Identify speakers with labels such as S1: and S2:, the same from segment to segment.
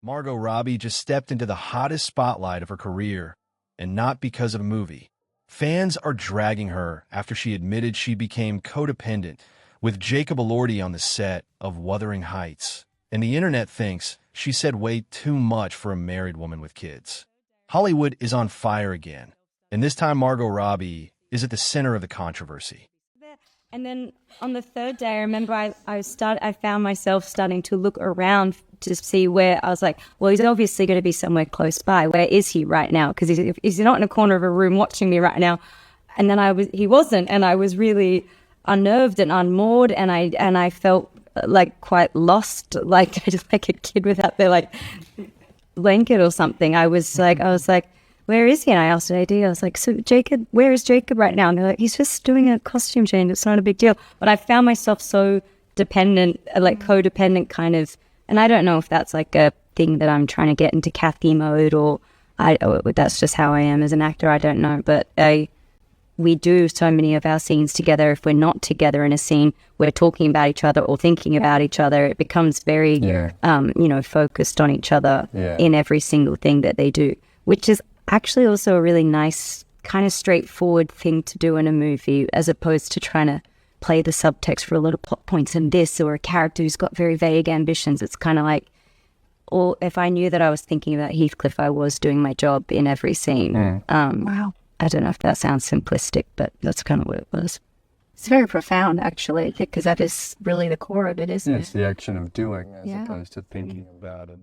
S1: Margot Robbie just stepped into the hottest spotlight of her career, and not because of a movie. Fans are dragging her after she admitted she became codependent with Jacob Elordi on the set of Wuthering Heights, and the internet thinks she said way too much for a married woman with kids. Hollywood is on fire again, and this time Margot Robbie is at the center of the controversy.
S2: And then on the third day, I remember I found myself starting to look around to see where I was like, well, he's obviously going to be somewhere close by. Where is he right now? Because he's not in a corner of a room watching me right now. And then he wasn't, and I was really unnerved and unmoored, and I felt like quite lost, like just like a kid without their like blanket or something. I was like, where is he? And I asked AD, I was like, so Jacob, where is Jacob right now? And they're like, he's just doing a costume change. It's not a big deal. But I found myself so dependent, like codependent kind of, and I don't know if that's like a thing that I'm trying to get into Kathy mode or that's just how I am as an actor. I don't know. But we do so many of our scenes together. If we're not together in a scene, we're talking about each other or thinking about each other. It becomes very, focused on each other in every single thing that they do, which is actually also a really nice, kind of straightforward thing to do in a movie, as opposed to trying to play the subtext for a lot of plot points in this, or a character who's got very vague ambitions. It's kind of like, or if I knew that I was thinking about Heathcliff, I was doing my job in every scene. Wow. I don't know if that sounds simplistic, but that's kind of what it was.
S3: It's very profound, actually, because that is really the core of it, isn't it?
S4: It's the action of doing as opposed to thinking about it.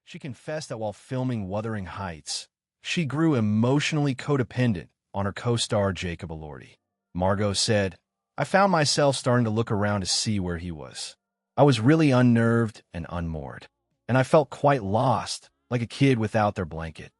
S1: She confessed that while filming Wuthering Heights, she grew emotionally codependent on her co-star Jacob Elordi. Margot said, I found myself starting to look around to see where he was. I was really unnerved and unmoored, and I felt quite lost, like a kid without their blanket.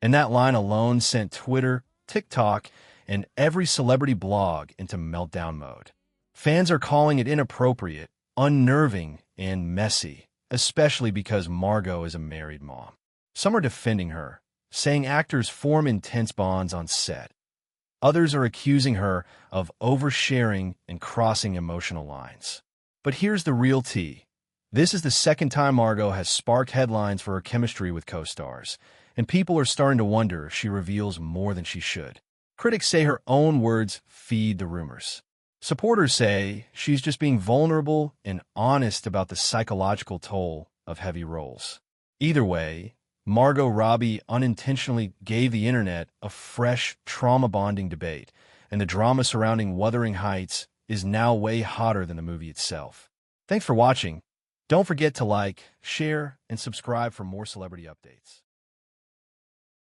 S1: And that line alone sent Twitter, TikTok, and every celebrity blog into meltdown mode. Fans are calling it inappropriate, unnerving, and messy, especially because Margot is a married mom. Some are defending her, saying actors form intense bonds on set. Others are accusing her of oversharing and crossing emotional lines. But here's the real tea. This is the second time Margot has sparked headlines for her chemistry with co-stars, and people are starting to wonder if she reveals more than she should. Critics say her own words feed the rumors. Supporters say she's just being vulnerable and honest about the psychological toll of heavy roles. Either way, Margot Robbie unintentionally gave the internet a fresh trauma-bonding debate, and the drama surrounding Wuthering Heights is now way hotter than the movie itself. Thanks for watching. Don't forget to like, share, and subscribe for more celebrity updates.